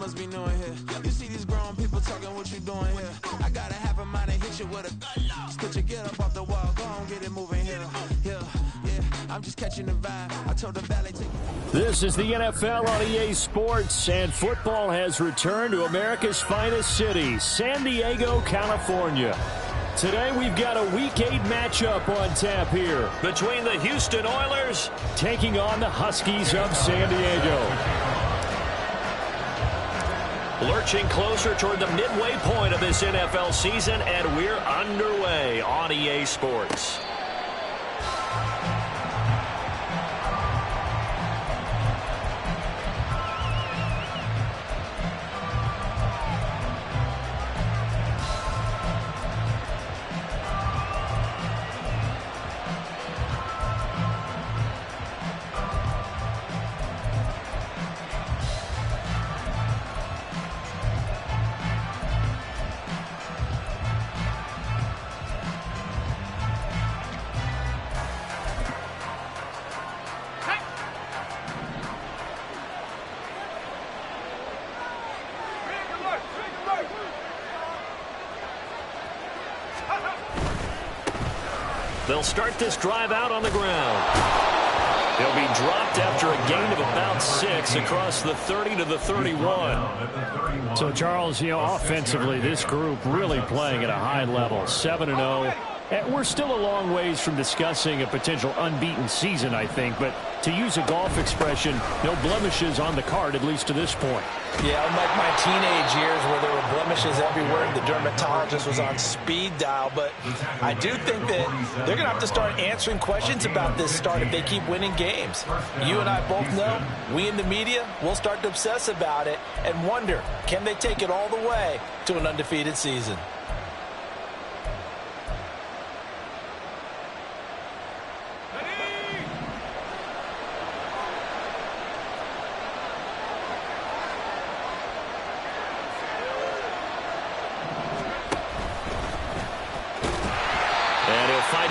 must be new in here. You see these grown people talking, what you doing here? I got a half a mind and hit you with a put your get up off the wall, go on, get it moving here. Yeah, I'm just catching the vibe. I told the valet to... This is the NFL on EA Sports, and football has returned to America's finest city, San Diego, California. Today we've got a Week 8 matchup on tap here between the Houston Oilers taking on the Huskies of San Diego. Lurching closer toward the midway point of this NFL season, and we're underway on EA Sports. They'll start this drive out on the ground. They'll be dropped after a gain of about 6 across the 30 to the 31. So, Charles, offensively, this group really playing at a high level, 7-0. And we're still a long ways from discussing a potential unbeaten season, I think. But to use a golf expression, no blemishes on the card, at least to this point. Yeah, unlike my teenage years where there were blemishes everywhere and the dermatologist was on speed dial. But I do think that they're going to have to start answering questions about this start if they keep winning games. You and I both know, we in the media, will start to obsess about it and wonder, can they take it all the way to an undefeated season?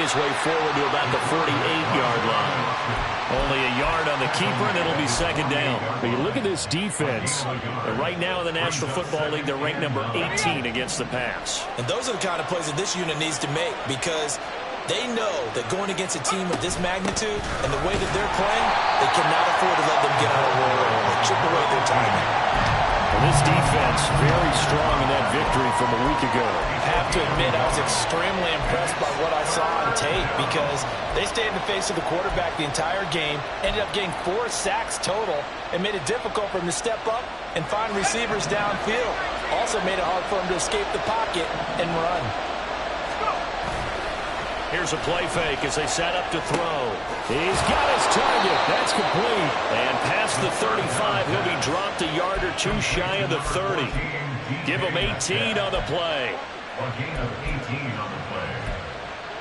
His way forward to about the 48-yard line. Only a yard on the keeper, and it'll be second down. But you look at this defense. Right now in the National Football League, they're ranked number 18 against the pass. And those are the kind of plays that this unit needs to make, because they know that going against a team of this magnitude and the way that they're playing, they cannot afford to let them get on a roll or chip away their timing. Well, this defense very strong in that victory from a week ago. I have to admit, I was extremely impressed by what I saw on tape, because they stayed in the face of the quarterback the entire game, ended up getting 4 sacks total, and made it difficult for him to step up and find receivers downfield. Also made it hard for him to escape the pocket and run. Here's a play fake as they set up to throw. He's got his target. That's complete. And past the 35, he'll be dropped a yard or 2 shy of the 30. Give him 18 on the play. A gain of 18 on the play.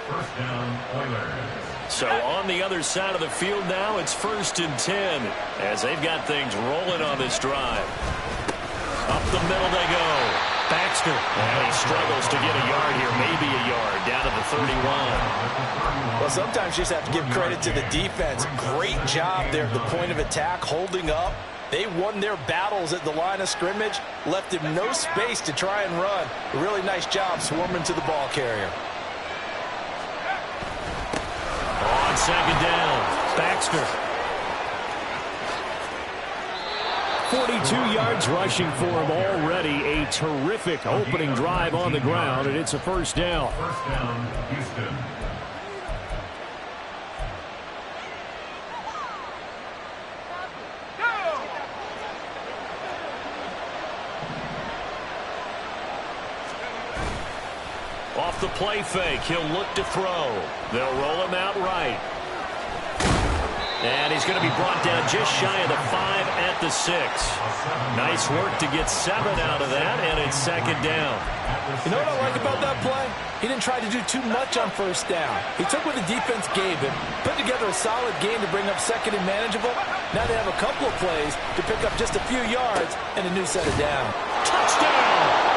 First down, Oilers. So on the other side of the field now, it's 1st and 10 as they've got things rolling on this drive. Up the middle they go. Baxter, and he struggles to get a yard here, maybe a yard, down to the 31. Well, sometimes you just have to give credit to the defense. Great job there at the point of attack, holding up. They won their battles at the line of scrimmage, left him no space to try and run. A really nice job swarming to the ball carrier. On second down, Baxter. 42 yards rushing for him already. A terrific opening drive on the ground, and it's a first down. First down, Houston. Off the play fake, he'll look to throw. They'll roll him out right. And he's going to be brought down just shy of the 5 at the 6. Nice work to get 7 out of that, and it's second down. You know what I like about that play? He didn't try to do too much on first down. He took what the defense gave him, put together a solid game to bring up second and manageable. Now they have a couple of plays to pick up just a few yards and a new set of down. Touchdown!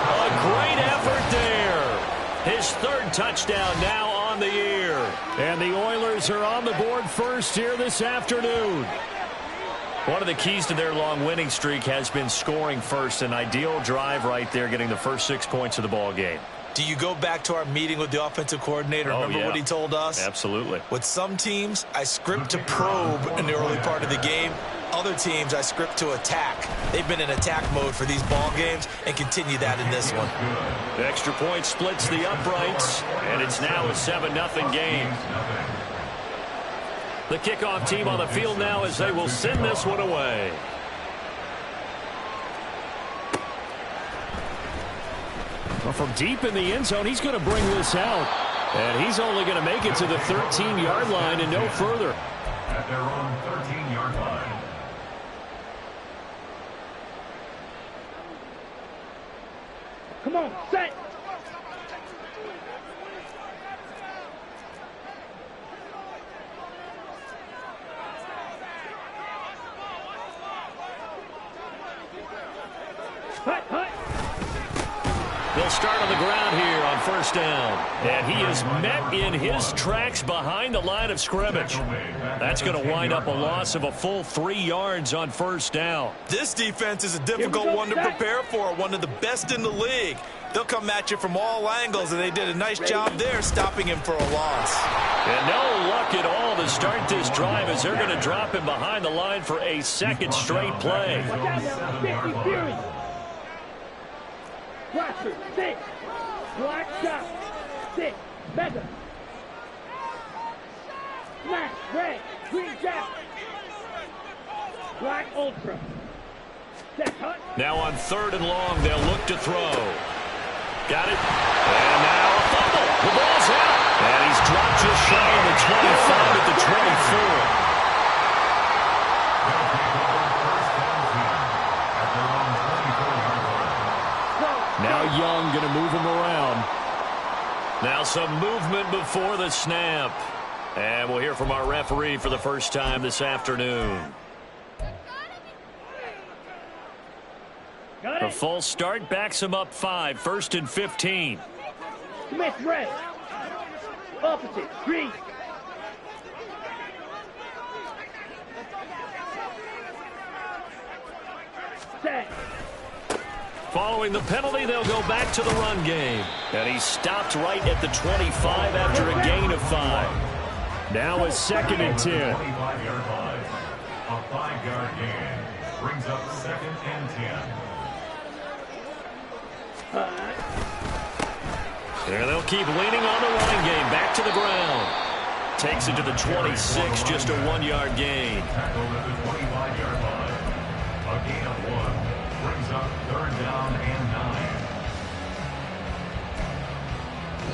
A great effort there. His 3rd touchdown now on the year. And the Oilers are on the board first here this afternoon. One of the keys to their long winning streak has been scoring first. An ideal drive right there, getting the first 6 points of the ball game. Do you go back to our meeting with the offensive coordinator? Remember what he told us? Absolutely. With some teams, I script to probe in the early part of the game. Other teams, I script to attack. They've been in attack mode for these ball games and continue that in this one. The extra point splits the uprights, and it's now a 7-0 game. The kickoff team on the field now as they will send this one away. Well, from deep in the end zone, he's going to bring this out. And he's only going to make it to the 13-yard line and no further. At their own 13-yard line. Come on, set. They'll start on the ground here on first down. And he is met in his tracks behind the line of scrimmage. That's going to wind up a loss of a full 3 yards on first down. This defense is a difficult one to prepare for, one of the best in the league. They'll come at you from all angles, and they did a nice job there stopping him for a loss. And no luck at all to start this drive as they're going to drop him behind the line for a second straight play. Roster, 6. Black shot, 6. Mega. Black, red, green jack. Black ultra. Set, hut. Now on 3rd and long, they'll look to throw. Got it. And now a fumble. The ball's out. And he's dropped just shy of the 25 at the 24. Now Young going to move him around. Now some movement before the snap. And we'll hear from our referee for the first time this afternoon. The false start backs him up 5, 1st and 15. Smith red. Opposite, green. Set. Following the penalty, they'll go back to the run game. And he stopped right at the 25 after a gain of 5. Now it's 2nd and 10. 25-yard line. A 5-yard gain brings up 2nd and 10. And they'll keep leaning on the running game. Back to the ground. Takes it to the 26, just a 1-yard gain. Tackled at the 25-yard line. A gain of 1 brings up 3rd down and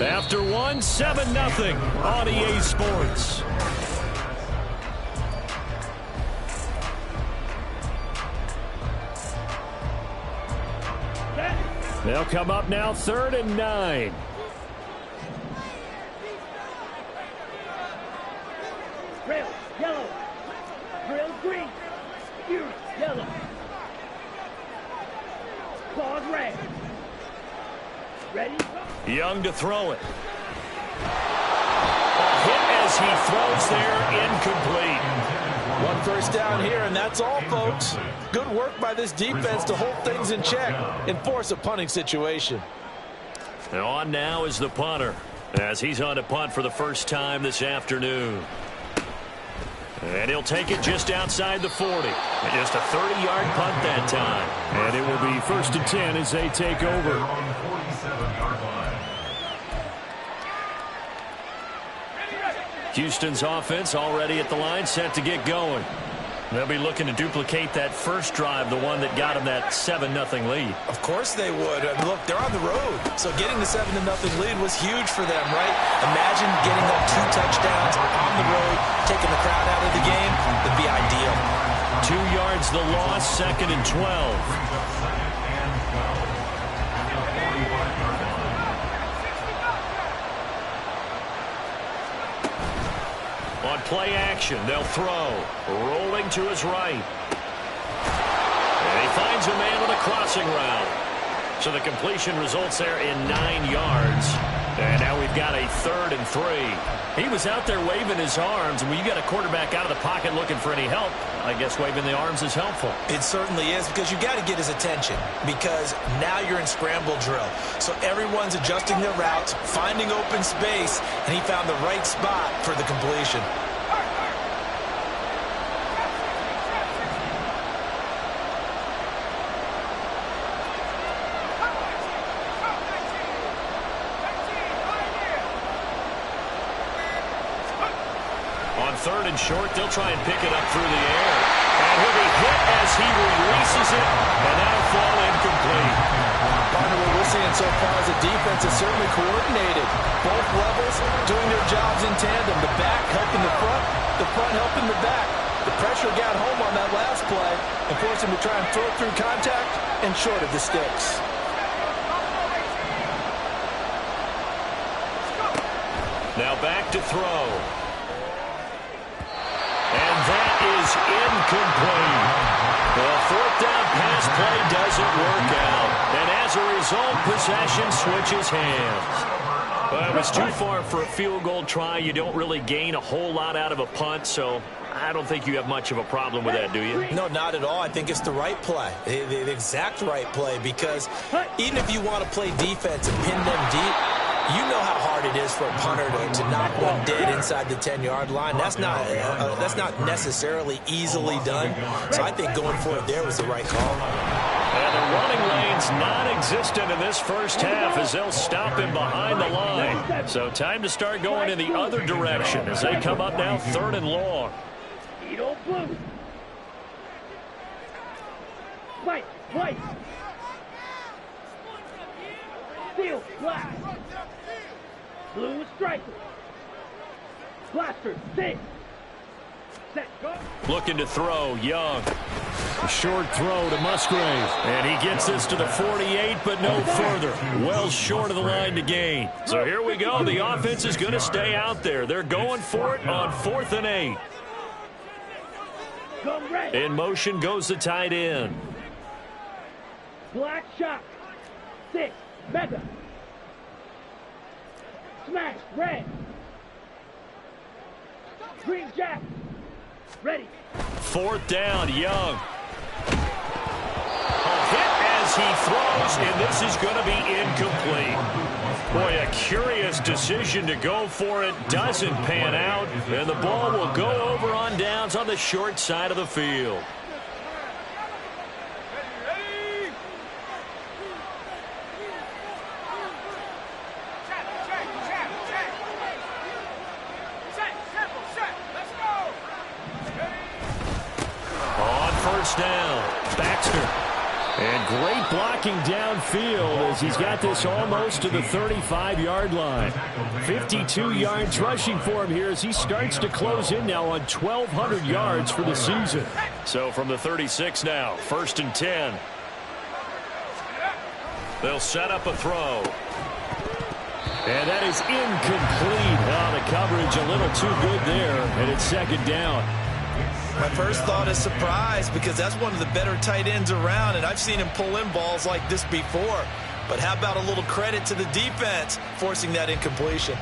9. After 1, 7-0 on EA Sports. They'll come up now 3rd and 9. Grill, yellow. Grill, green. Fury, yellow. Claws, red. Ready? Young to throw it. A hit as he throws there, incomplete. 1 first down here, and that's all, folks. Good work by this defense to hold things in check and force a punting situation. And on now is the punter, as he's on to punt for the first time this afternoon. And he'll take it just outside the 40. And just a 30-yard punt that time. And it will be 1st and 10 as they take over. On 47-yard line. Houston's offense already at the line, set to get going. They'll be looking to duplicate that first drive, the one that got them that 7-0 lead. Of course they would. I mean, look, they're on the road, so getting the 7-0 lead was huge for them, right? Imagine getting up 2 touchdowns on the road, taking the crowd out of the game. Would be ideal. 2 yards the loss, 2nd and 12. On play action, they'll throw. Rolling to his right. And he finds a man with a crossing route. So the completion results there in 9 yards. And now we've got a 3rd and 3. He was out there waving his arms, and when you got a quarterback out of the pocket looking for any help, I guess waving the arms is helpful. It certainly is, because you got to get his attention, because now you're in scramble drill. So everyone's adjusting their routes, finding open space, and he found the right spot for the completion. On 3rd and short, they'll try and pick it up through the air. And he'll be hit as he releases it, and that'll fall incomplete. Partner, what we're seeing so far is the defense is certainly coordinated. Both levels doing their jobs in tandem. The back helping the front helping the back. The pressure got home on that last play and forced him to try and throw it through contact and short of the sticks. Now back to throw. And that is incomplete. The 4th down pass play doesn't work out. And as a result, possession switches hands. Well, it was too far for a field goal try. You don't really gain a whole lot out of a punt, so I don't think you have much of a problem with that, do you? No, not at all. I think it's the right play, the exact right play, because even if you want to play defense and pin them deep, you know how hard it is for a punter to knock one dead inside the 10-yard line. That's not necessarily easily done. So I think going for it there was the right call. And the running lane's non-existent in this first half as they'll stop him behind the line. So time to start going in the other direction as they come up now 3rd and long. Blue. White. Steel, black. Blue striker. Blaster, 6. Set, go. Looking to throw, Young. A short throw to Musgrave. And he gets this to the 48, but no further. Well short of the line to gain. So here we go. The offense is going to stay out there. They're going for it on 4th and 8. In motion goes the tight end. Black shot. 6. Mega. Smash. Red. Green jack. Ready. 4th down, Young. A hit as he throws, and this is going to be incomplete. Boy, a curious decision to go for it. Doesn't pan out, and the ball will go over on downs on the short side of the field. On 1st down, Baxter. And great blocking downfield as he's got this almost to the 35-yard line. 52 yards rushing for him here as he starts to close in now on 1,200 yards for the season. So from the 36 now, 1st and 10. They'll set up a throw. And that is incomplete. Oh, the coverage a little too good there, and it's 2nd down. My first thought is surprise, because that's one of the better tight ends around, and I've seen him pull in balls like this before. But how about a little credit to the defense forcing that incompletion?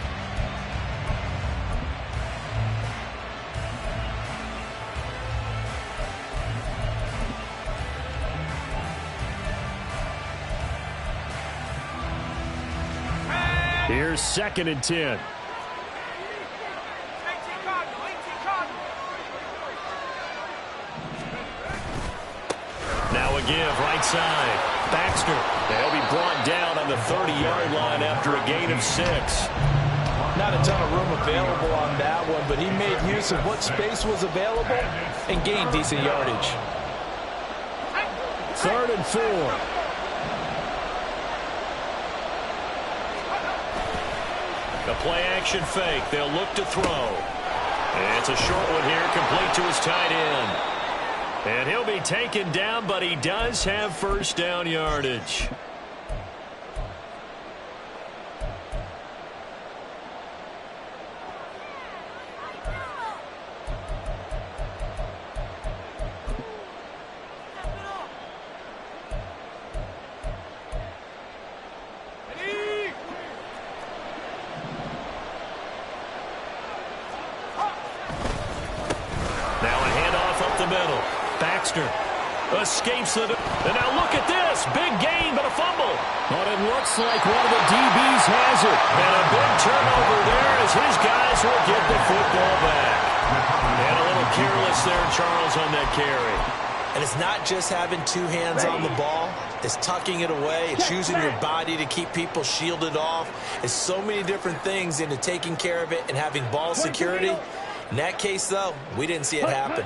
Here's 2nd and 10. Now a give, right side. Baxter. They'll be brought down on the 30-yard line after a gain of 6. Not a ton of room available on that one, but he made use of what space was available and gained decent yardage. 3rd and 4. The play-action fake. They'll look to throw. And it's a short one here, complete to his tight end. And he'll be taken down, but he does have 1st down yardage. Baxter. Escapes it. And now look at this. Big gain, but a fumble. But it looks like one of the DBs has it. And a big turnover there as his guys will get the football back. And a little careless there, Charles, on that carry. And it's not just having two hands on the ball. It's tucking it away. It's using your body to keep people shielded off. It's so many different things into taking care of it and having ball security. In that case, though, we didn't see it happen.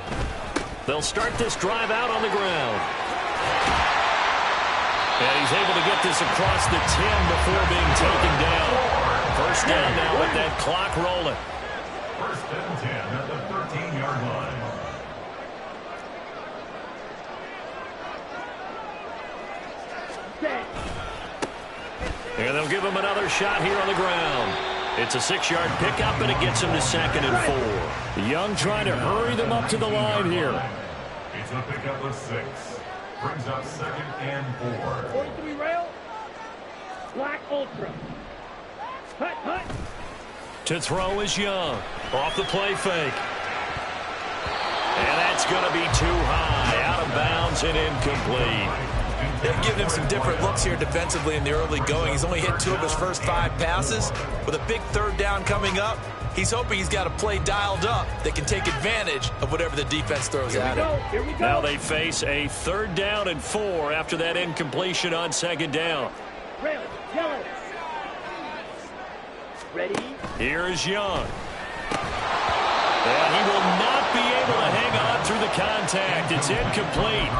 They'll start this drive out on the ground. And he's able to get this across the 10 before being taken down. First down now with that clock rolling. First and 10 at the 13-yard line. And they'll give him another shot here on the ground. It's a 6-yard pickup, and it gets him to 2nd and 4. Young trying to hurry them up to the line here. It's a pickup of 6. Brings up 2nd and 4. 43 rail. Black Ultra. Hut, hut. To throw is Young. Off the play fake. And that's going to be too high. Out of bounds and incomplete. They've given him some different looks here defensively in the early going. He's only hit 2 of his first 5 passes. With a big 3rd down coming up, he's hoping he's got a play dialed up that can take advantage of whatever the defense throws at him. Here we go. Now they face a 3rd down and 4 after that incompletion on 2nd down. Rail, yellow. Ready? Here is Young. And he will not be able to hang on through the contact. It's incomplete.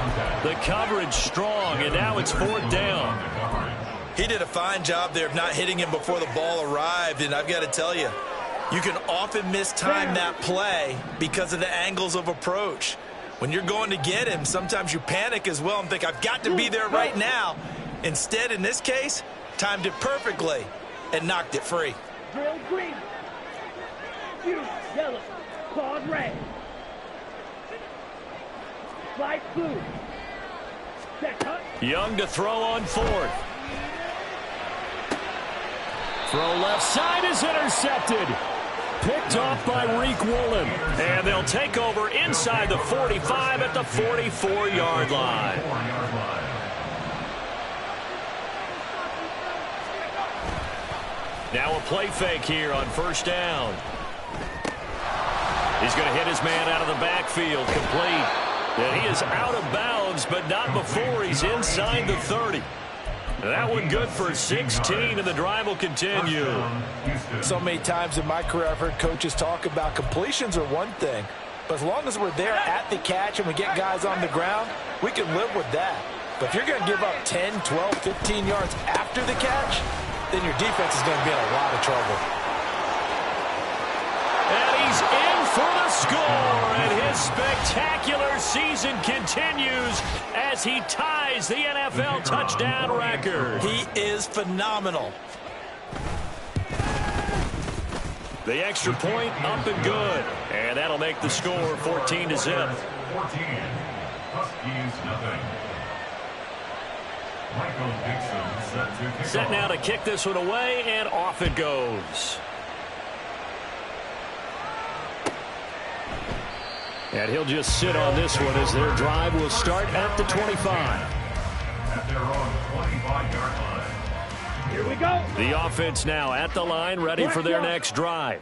The coverage strong, and now it's 4th down. He did a fine job there of not hitting him before the ball arrived, and I've got to tell you, you can often mistime that play because of the angles of approach. When you're going to get him, sometimes you panic as well and think, I've got to be there right now. Instead, in this case, timed it perfectly and knocked it free. Drill green. Fuse yellow. Claws red. Slide blue. Set hut. Young to throw on 4th. Throw left side is intercepted. Picked off by Reek Woolen. And they'll take over inside the 45 at the 44-yard line. Now a play fake here on 1st down. He's going to hit his man out of the backfield, complete. And he is out of bounds, but not before he's inside the 30. That one good for 16, and the drive will continue. So many times in my career I've heard coaches talk about completions are one thing, but as long as we're there at the catch and we get guys on the ground, we can live with that. But if you're going to give up 10, 12, 15 yards after the catch, then your defense is going to be in a lot of trouble. And he's in for the score, and his spectacular season continues as he ties the NFL touchdown record. He is phenomenal. The extra point up and good, and that'll make the score 14-0. 14. Huskies nothing. Michael Dixon set to kick Set off. now to kick this one away, and off it goes. And he'll just sit on this one as their drive will start at the 25. At their own 25-yard line. Here we go. The offense now at the line, ready for their next drive.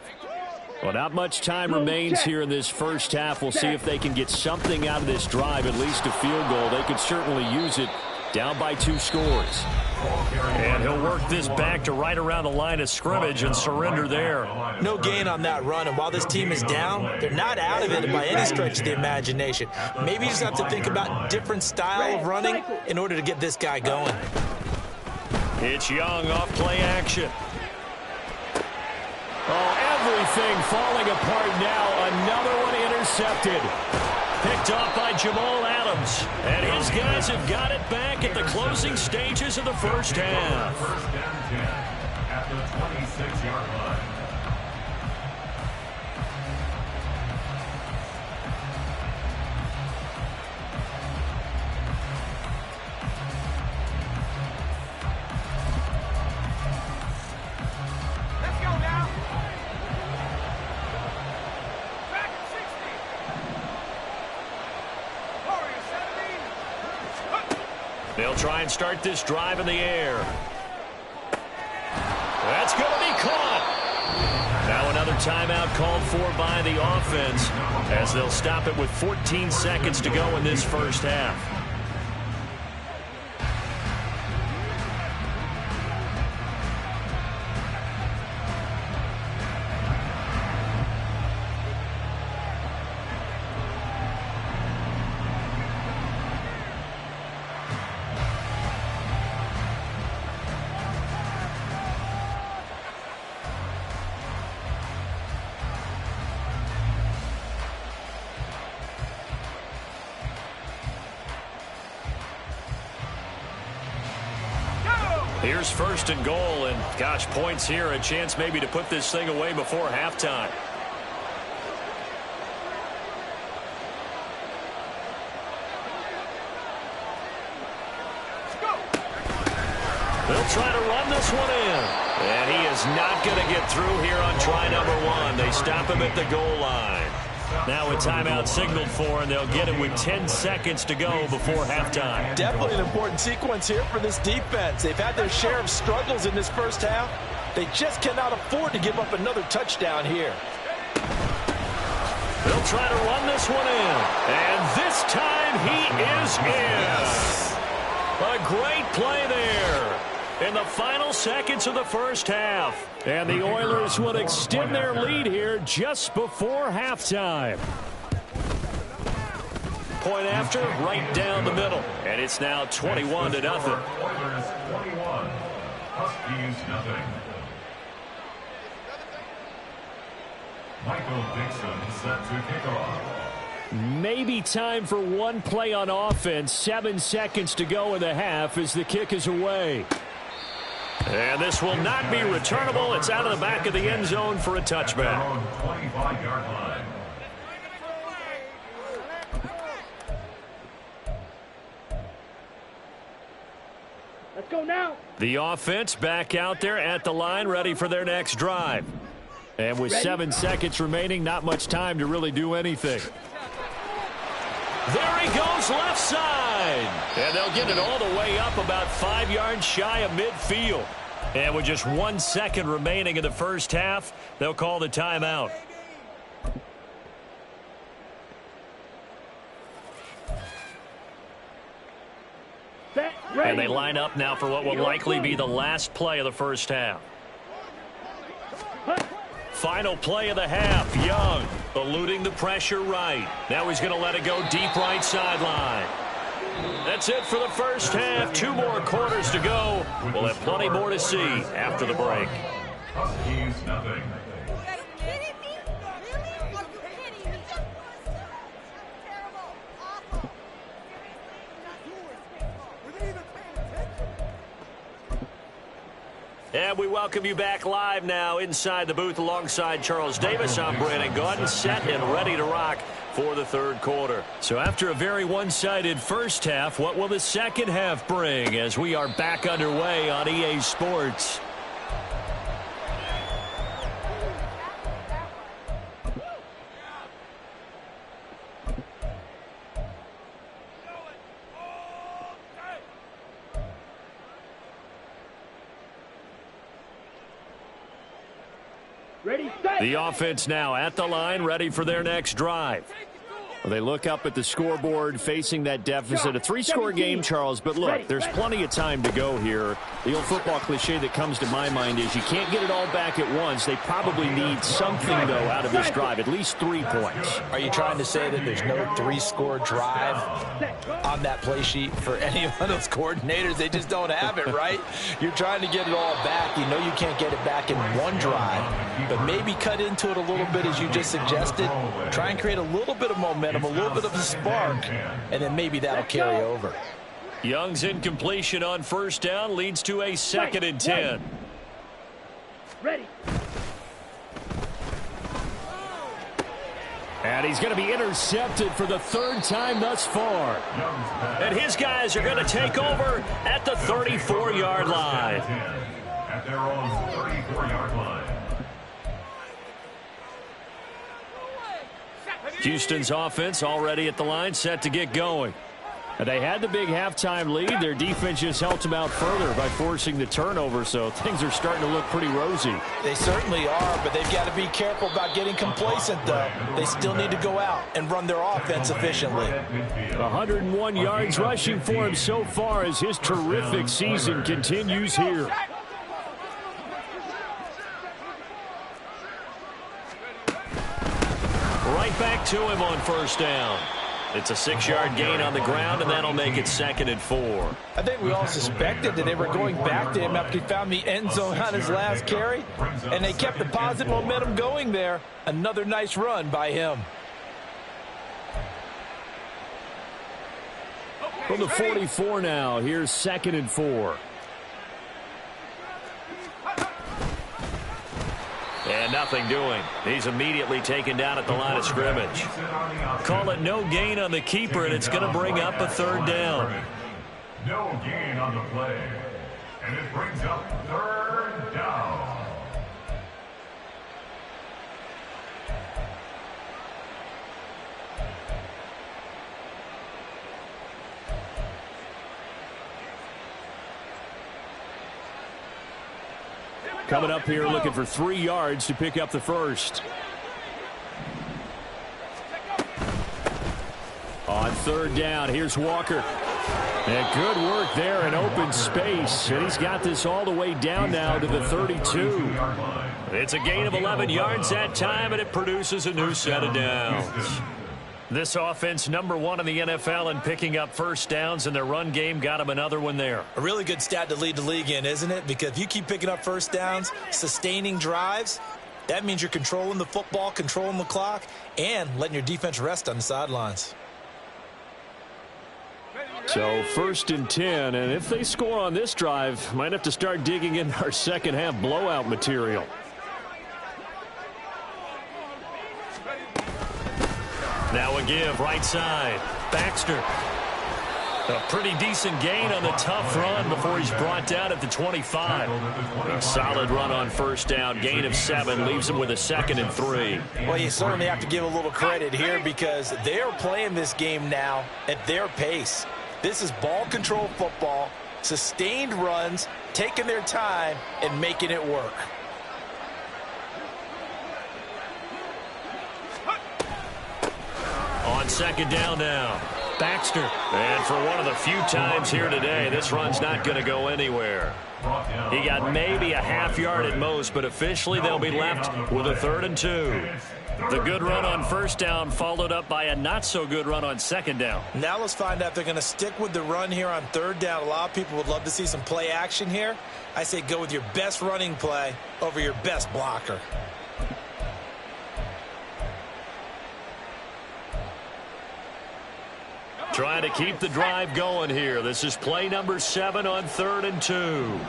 Well, not much time remains here in this first half. We'll see if they can get something out of this drive, at least a field goal. They could certainly use it, down by 2 scores. And he'll work this back to right around the line of scrimmage and surrender there. No gain on that run, and while this team is down, they're not out of it by any stretch of the imagination. Maybe you just have to think about different style of running in order to get this guy going. It's Young off play action. Oh, everything falling apart now. Another one intercepted. Picked off by Jamal Adams. And his guys have got it back at the closing stages of the first half. First down 10 at the 26-yard line. They'll try and start this drive in the air. That's going to be caught. Now another timeout called for by the offense as they'll stop it with 14 seconds to go in this first half. Here's first and goal, and gosh, points here, a chance maybe to put this thing away before halftime. They'll try to run this one in, and he is not going to get through here on try number one. They stop him at the goal line. Now a timeout signaled for, and they'll get it with 10 seconds to go before halftime. Definitely an important sequence here for this defense. They've had their share of struggles in this first half. They just cannot afford to give up another touchdown here. They'll try to run this one in, and this time he is in. A great play there in the final seconds of the first half. And the Oilers will extend their lead here just before halftime. Point after, right down the middle. And it's now 21-0. Oilers 21, Huskies nothing. Michael Dixon set to kick off. Maybe time for one play on offense. 7 seconds to go in the half as the kick is away. And this will not be returnable. It's out of the back of the end zone for a touchback. 25-yard line. Let's go now. The offense back out there at the line, ready for their next drive. And with 7 seconds remaining, not much time to really do anything. There he goes left side. And they'll get it all the way up about 5 yards shy of midfield. And with just 1 second remaining in the first half, they'll call the timeout. And they line up now for what will likely be the last play of the first half. Final play of the half. Young eluding the pressure right. Now he's going to let it go deep right sideline. That's it for the first half. 2 more quarters to go. We'll have plenty more to see after the break. Huskies nothing. And we welcome you back live now inside the booth alongside Charles Davis. I'm Brandon Gaudin, set and ready to rock for the third quarter. So after a very one-sided first half, what will the second half bring as we are back underway on EA Sports? The offense now at the line, ready for their next drive. Well, they look up at the scoreboard facing that deficit. A 3-score game, Charles, but look, there's plenty of time to go here. The old football cliche that comes to my mind is you can't get it all back at once. They probably need something, though, out of this drive, at least 3 points. Are you trying to say that there's no 3-score drive on that play sheet for any of those coordinators? They just don't have it, right? You're trying to get it all back. You know you can't get it back in one drive, but maybe cut into it a little bit as you just suggested. Try and create a little bit of momentum, a little bit of a spark, and then maybe that'll carry over. Young's incompletion on first down leads to a 2nd and 10. Ready. And he's going to be intercepted for the 3rd time thus far. And his guys are going to take over at the 34-yard line. At their own 34-yard line. Houston's offense already at the line, set to get going. They had the big halftime lead. Their defense just helped them out further by forcing the turnover, so things are starting to look pretty rosy. They certainly are, but they've got to be careful about getting complacent, though. They still need to go out and run their offense efficiently. 101 yards rushing for him so far as his terrific season continues here. Right back to him on first down. It's a 6-yard gain on the ground, and that'll make it 2nd and 4. I think we all suspected that they were going back to him after he found the end zone on his last carry, and they kept the positive momentum going there. Another nice run by him. From the 44 now, here's 2nd and 4. And nothing doing. He's immediately taken down at the line of scrimmage. Call it no gain on the keeper, and it's going to bring up a 3rd down. No gain on the play. And it brings up 3rd down. Coming up here looking for 3 yards to pick up the first. On 3rd down, here's Walker. And good work there in open space. And he's got this all the way down now to the 32. It's a gain of 11 yards that time, and it produces a new set of downs. This offense #1 in the NFL in picking up first downs, and their run game got them another one there. A really good stat to lead the league in, isn't it? Because if you keep picking up first downs, sustaining drives, that means you're controlling the football, controlling the clock, and letting your defense rest on the sidelines. So 1st and 10, and if they score on this drive, might have to start digging in our second half blowout material. Now a give, right side. Baxter. A pretty decent gain on the tough run before he's brought down at the 25. A solid run on first down. Gain of 7 leaves him with a 2nd and 3. Well, you certainly have to give a little credit here because they're playing this game now at their pace. This is ball control football, sustained runs, taking their time, and making it work. On 2nd down now, Baxter. And for one of the few times here today, this run's not going to go anywhere. He got maybe a half yard at most, but officially they'll be left with a 3rd and 2. The good run on first down followed up by a not-so-good run on 2nd down. Now let's find out if they're going to stick with the run here on 3rd down. A lot of people would love to see some play action here. I say go with your best running play over your best blocker. Trying to keep the drive going here. This is play number 7 on 3rd and 2.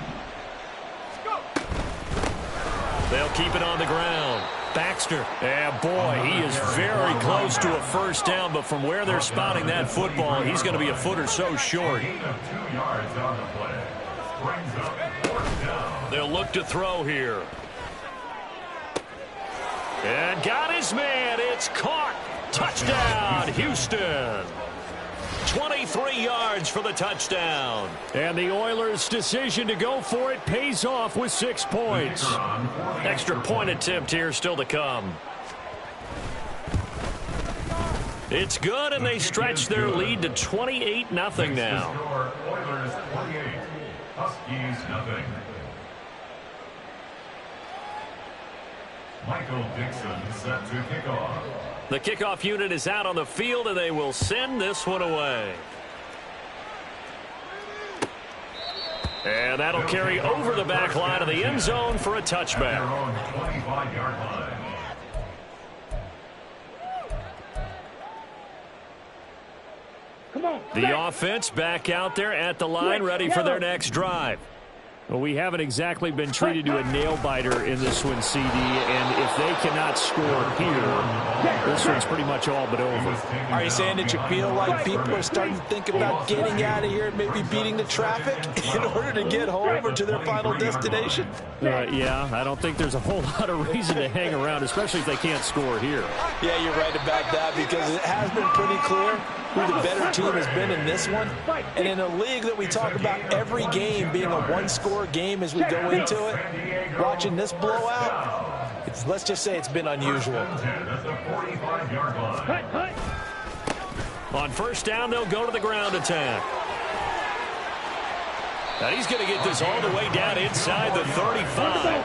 They'll keep it on the ground. Baxter. And boy, he is very close to a first down, but from where they're spotting that football, he's going to be a foot or so short. They'll look to throw here. And got his man. It's caught. Touchdown, Houston. 23 yards for the touchdown. And the Oilers' decision to go for it pays off with 6 points. Extra point attempt here still to come. It's good, and they stretch their lead to 28-0 now. Oilers 28, Huskies nothing. Michael Dixon set to kick off. The kickoff unit is out on the field, and they will send this one away. And that'll carry over the back line of the end zone for a touchback. 25-yard line. Come on. The offense back out there at the line, ready for their next drive. Well, we haven't exactly been treated to a nail-biter in this one, CD, and if they cannot score here, this one's pretty much all but over. Are you saying that you feel like people are starting to think about getting out of here and maybe beating the traffic in order to get home or to their final destination? Yeah, I don't think there's a whole lot of reason to hang around, especially if they can't score here. Yeah, you're right about that because it has been pretty clear who the better team has been in this one. And in a league that we talk about every game being a one-score game as we go into it, watching this blowout, let's just say it's been unusual. On first down, they'll go to the ground attack. And he's going to get this all the way down inside the 35.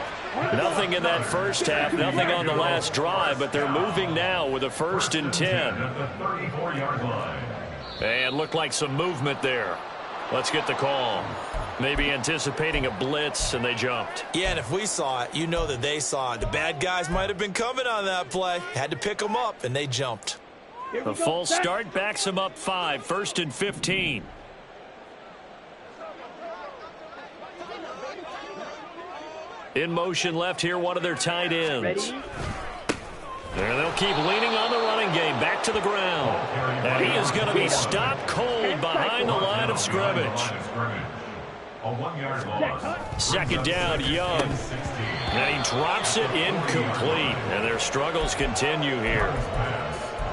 Nothing in that first half, nothing on the last drive, but they're moving now with a 1st and 10. And looked like some movement there. Let's get the call. Maybe anticipating a blitz, and they jumped. Yeah, and if we saw it, you know that they saw it. The bad guys might have been coming on that play. Had to pick them up, and they jumped. The full start backs them up 5, 1st and 15. In motion left here, one of their tight ends. There, they'll keep leaning on the running game. Back to the ground. And he is going to be stopped cold behind the line of scrimmage. Second down, Young. And he drops it incomplete. And their struggles continue here.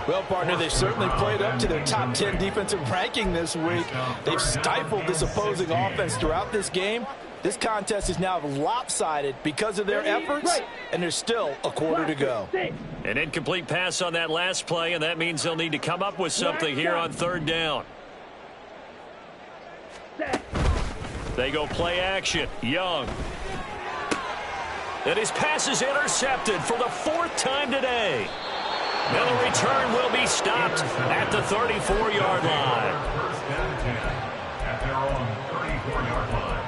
Well, partner, they've certainly played up to their top 10 defensive ranking this week. They've stifled this opposing offense throughout this game. This contest is now lopsided because of their efforts, and there's still a quarter to go. An incomplete pass on that last play, and that means they'll need to come up with something here on third down. They go play action. Young. And his pass is intercepted for the 4th time today. And the return will be stopped at the 34-yard line. First down and 10 at their own 34-yard line.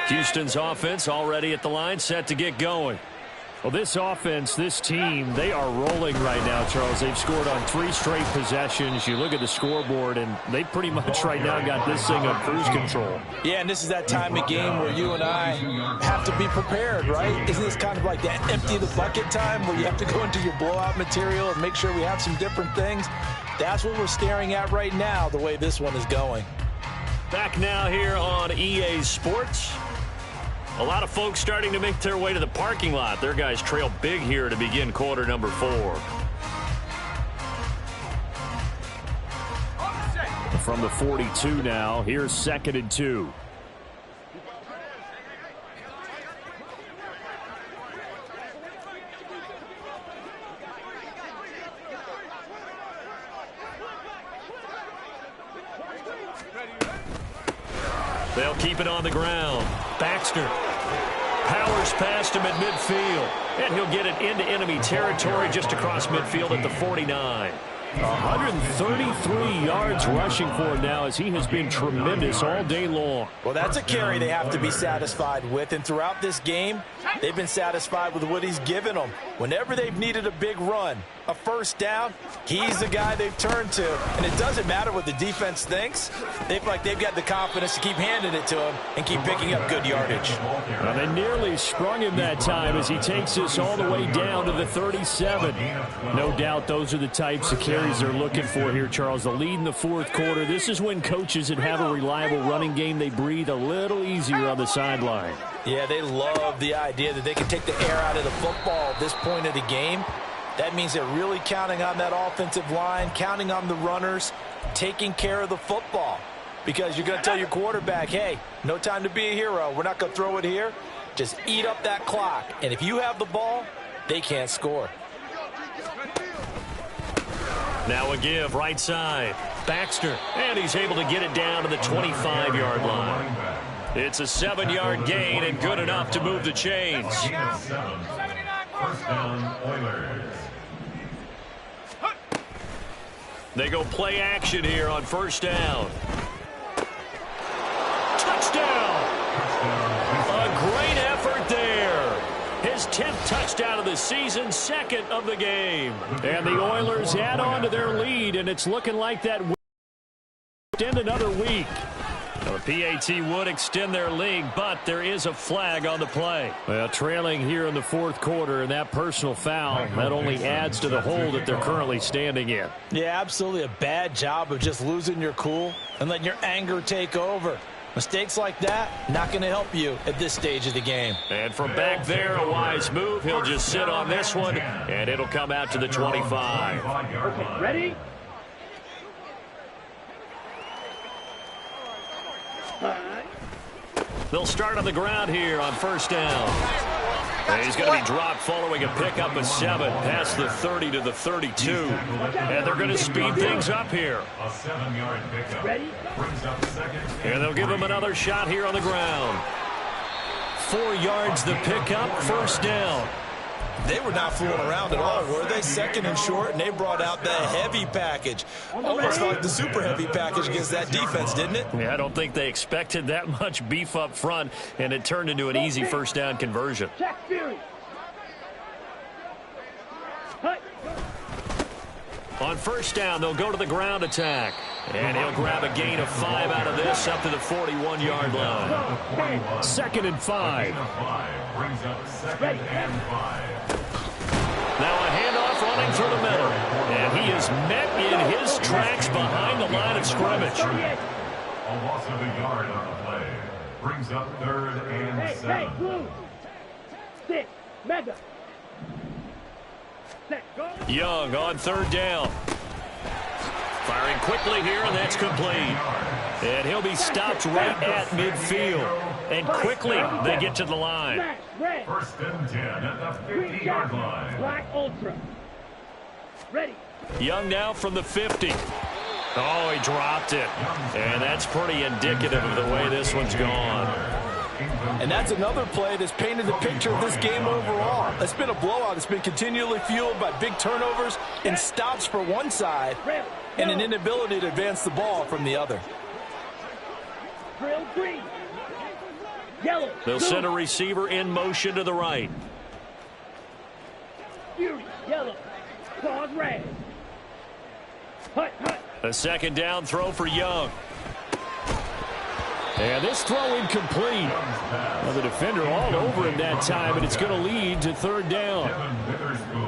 Houston's offense already at the line, set to get going. Well, this offense, this team, they are rolling right now, Charles. They've scored on 3 straight possessions. You look at the scoreboard, and they pretty much right now got this thing on cruise control. Yeah, and this is that time of game where you and I have to be prepared, right? Isn't this kind of like that empty the bucket time where you have to go into your blowout material and make sure we have some different things? That's what we're staring at right now, the way this one is going. Back now here on EA Sports. A lot of folks starting to make their way to the parking lot. Their guys trail big here to begin quarter number 4. From the 42 now, here's 2nd and 2. They'll keep it on the ground. Baxter powers past him at midfield. And he'll get it into enemy territory just across midfield at the 49. 133 yards rushing for him now as he has been tremendous all day long. Well, that's a carry they have to be satisfied with. And throughout this game, they've been satisfied with what he's given them. Whenever they've needed a big run, a first down, he's the guy they've turned to. And it doesn't matter what the defense thinks. They've got the confidence to keep handing it to him and keep picking up good yardage. Well, they nearly sprung him that time as he takes this all the way down to the 37. No doubt those are the types of carries they're looking for here, Charles. The lead in the 4th quarter. This is when coaches that have a reliable running game, they breathe a little easier on the sideline. Yeah, they love the idea that they can take the air out of the football at this point of the game. That means they're really counting on that offensive line, counting on the runners, taking care of the football. Because you're going to tell your quarterback, hey, no time to be a hero. We're not going to throw it here. Just eat up that clock. And if you have the ball, they can't score. Now a give right side. Baxter. And he's able to get it down to the 25-yard line. It's a 7-yard gain and good enough to move the chains. First down, Oilers. They go play action here on first down. Touchdown! A great effort there. His 10th touchdown of the season, 2nd of the game. And the Oilers add on to their lead, and it's looking like that will extend another week. Well, the PAT would extend their lead, but there is a flag on the play. Well, trailing here in the 4th quarter, and that personal foul, that only adds to the hole that they're currently standing in. Yeah, absolutely a bad job of just losing your cool and letting your anger take over. Mistakes like that, not going to help you at this stage of the game. And from back there, a wise move. He'll just sit on this one, and it'll come out to the 25. Okay, ready? They'll start on the ground here on first down. And he's going to be dropped following a pickup of 7 past the 30 to the 32. And they're going to speed things up here. A 7-yard pickup. Brings up second. And they'll give him another shot here on the ground. 4 yards the pickup, first down. They were not fooling around at all, were they? Second and short, and they brought out the heavy package. Almost like the super heavy package against that defense, didn't it? Yeah, I don't think they expected that much beef up front, and it turned into an easy first down conversion. Check Fury. On first down, they'll go to the ground attack. And he'll grab a gain of 5 out of this up to the 41-yard line. 2nd and 5. Brings up 2nd and 5. Now a handoff running through the middle. And he is met in his tracks behind the line of scrimmage. A loss of a yard on the play. Brings up 3rd and 7. Hey, blue. 6. Mega. Set. Go. Young on 3rd down. Firing quickly here, and that's complete. And he'll be stopped right at midfield. And quickly, they get to the line. 1st and 10 at the 50-yard line. Black Ultra. Ready. Young now from the 50. Oh, he dropped it. And that's pretty indicative of the way this one's gone. And that's another play that's painted the picture of this game overall. It's been a blowout. It's been continually fueled by big turnovers and stops for one side and an inability to advance the ball from the other. Drill green. Yellow. They'll send a receiver in motion to the right. Fury. Yellow. Claws red. Hut, hut. A 2nd down throw for Young. And this throw incomplete. Well, the defender all over him that time, and it's going to lead to 3rd down.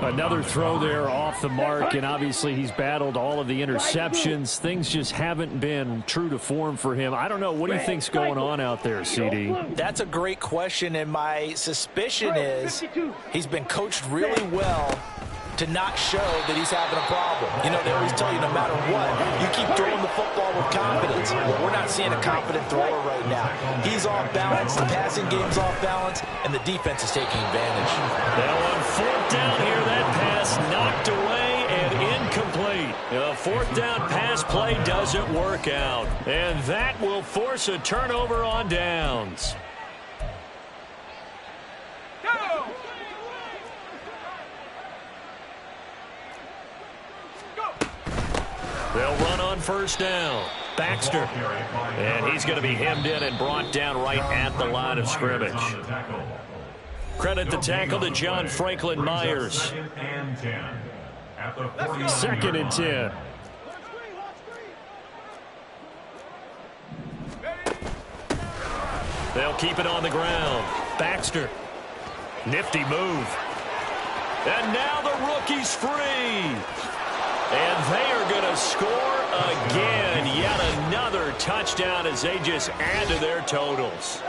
Another throw there off the mark, and obviously he's battled all of the interceptions. Things just haven't been true to form for him. I don't know. What do you think's going on out there, CD? That's a great question, and my suspicion is he's been coached really well to not show that he's having a problem. You know, they always tell you no matter what, you keep throwing the football with confidence. Well, we're not seeing a confident thrower right now. He's off balance, the passing game's off balance, and the defense is taking advantage. Now on 4th down here, that pass knocked away and incomplete. The 4th down pass play doesn't work out. And that will force a turnover on downs. They'll run on 1st down. Baxter. And he's going to be hemmed in and brought down right at the line of scrimmage. Credit the tackle to John Franklin Myers. 2nd and 10. They'll keep it on the ground. Baxter. Nifty move. And now the rookie's free. And they are going to score again. Yet another touchdown as they just add to their totals.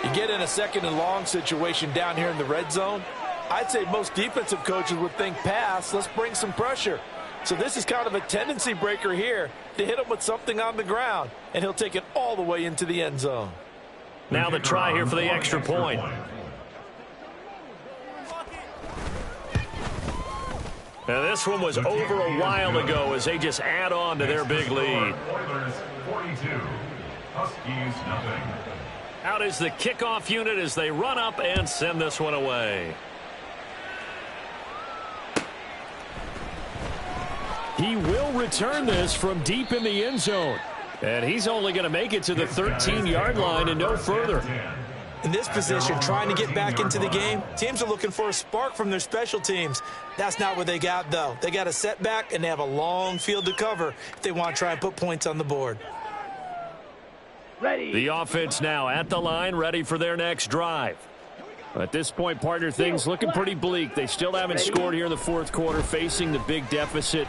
You get in a 2nd and long situation down here in the red zone. I'd say most defensive coaches would think pass. Let's bring some pressure. So this is kind of a tendency breaker here to hit him with something on the ground. And he'll take it all the way into the end zone. Now the try here for the extra point. Now this one was over a while ago as they just add on to their big lead. Oilers 42, Huskies nothing. Out is the kickoff unit as they run up and send this one away. He will return this from deep in the end zone. And he's only going to make it to the 13-yard line and no further. In this position, trying to get back into the game, teams are looking for a spark from their special teams. That's not what they got, though. They got a setback, and they have a long field to cover if they want to try and put points on the board. Ready. The offense now at the line, ready for their next drive. At this point, partner, things looking pretty bleak. They still haven't scored here in the 4th quarter, facing the big deficit.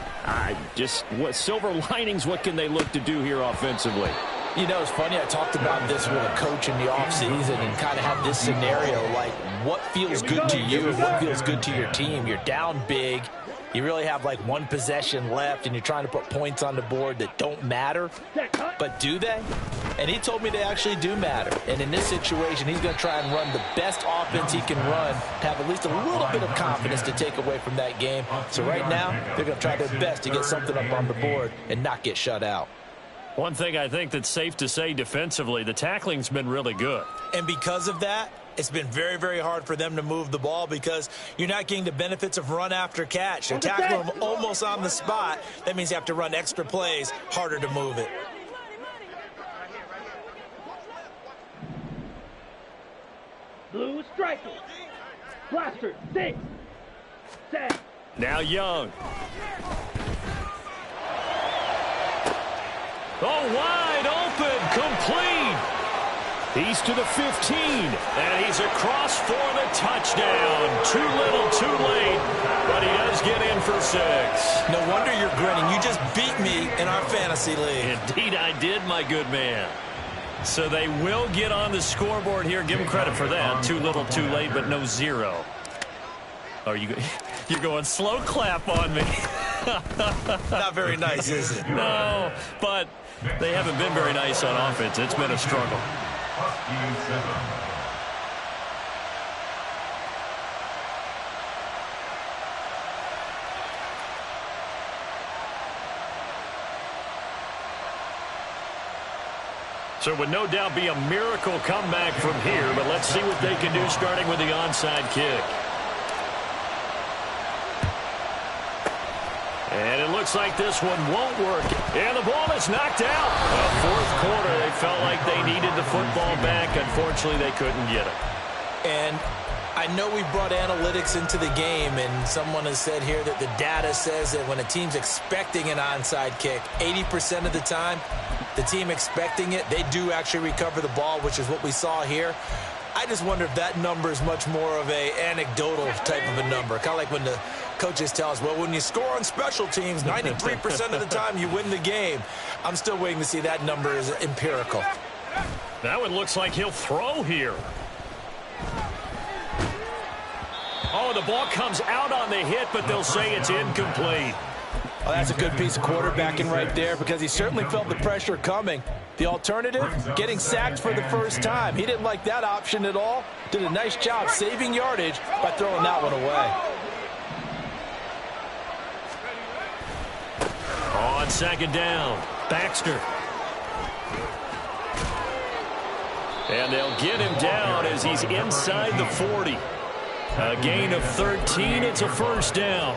What silver linings, what can they look to do here offensively? You know, it's funny, I talked about this with a coach in the offseason and kind of had this scenario, like what feels good to you and what feels good to your team. You're down big. You really have like one possession left, and you're trying to put points on the board that don't matter. But do they? And he told me they actually do matter. And in this situation, he's going to try and run the best offense he can run to have at least a little bit of confidence to take away from that game. So right now, they're going to try their best to get something up on the board and not get shut out. One thing I think that's safe to say defensively, the tackling's been really good. And because of that, it's been very, very hard for them to move the ball because you're not getting the benefits of run after catch. They're tackling them almost on the spot. That means you have to run extra plays, harder to move it. Blue striker. Blaster, 6. Set. Now Young. Oh, wide open, complete. He's to the 15, and he's across for the touchdown. Too little, too late, but he does get in for 6. No wonder you're grinning. You just beat me in our fantasy league. Indeed, I did, my good man. So they will get on the scoreboard here. Give them credit for that. Too little, too late, but no 0. Oh, you're going slow clap on me. Not very nice, is it? No, but they haven't been very nice on offense. It's been a struggle. So it would no doubt be a miracle comeback from here, but let's see what they can do starting with the onside kick. And it looks like this one won't work. And the ball is knocked out. Fourth quarter, they felt like they needed the football back. Unfortunately, they couldn't get it. And I know we brought analytics into the game, and someone has said here that the data says that when a team's expecting an onside kick, 80% of the time, the team expecting it, they do actually recover the ball, which is what we saw here. I just wonder if that number is much more of a anecdotal type of a number. Kind of like when the coaches tell us, well, when you score on special teams, 93% of the time you win the game. I'm still waiting to see that number is empirical. That one looks like he'll throw here. Oh, the ball comes out on the hit, but they'll say it's incomplete. Oh, that's a good piece of quarterbacking right there because he certainly felt the pressure coming. The alternative, getting sacked for the first time. He didn't like that option at all. Did a nice job saving yardage by throwing that one away. On second down, Baxter. And they'll get him down as he's inside the 40. A gain of 13, it's a first down.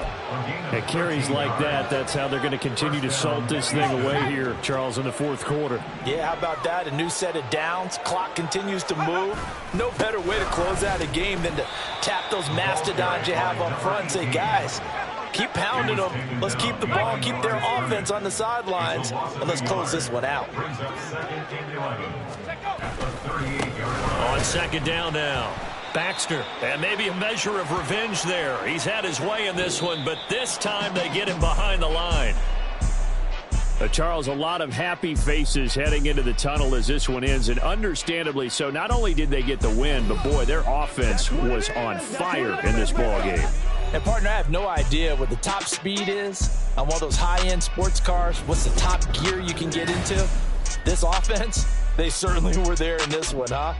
At carries like that, that's how they're going to continue to salt this thing away here, Charles, in the fourth quarter. Yeah, how about that? A new set of downs. Clock continues to move. No better way to close out a game than to tap those mastodons you have up front and say, guys, keep pounding them. Let's keep the ball, keep their offense on the sidelines, and let's close this one out. On second down now, Baxter, and maybe a measure of revenge there. He's had his way in this one, but this time they get him behind the line. Charles, a lot of happy faces heading into the tunnel as this one ends, and understandably so. Not only did they get the win, but boy, their offense was on fire in this ball game. And partner, I have no idea what the top speed is on one of those high-end sports cars. What's the top gear you can get into? This offense, they certainly were there in this one, huh?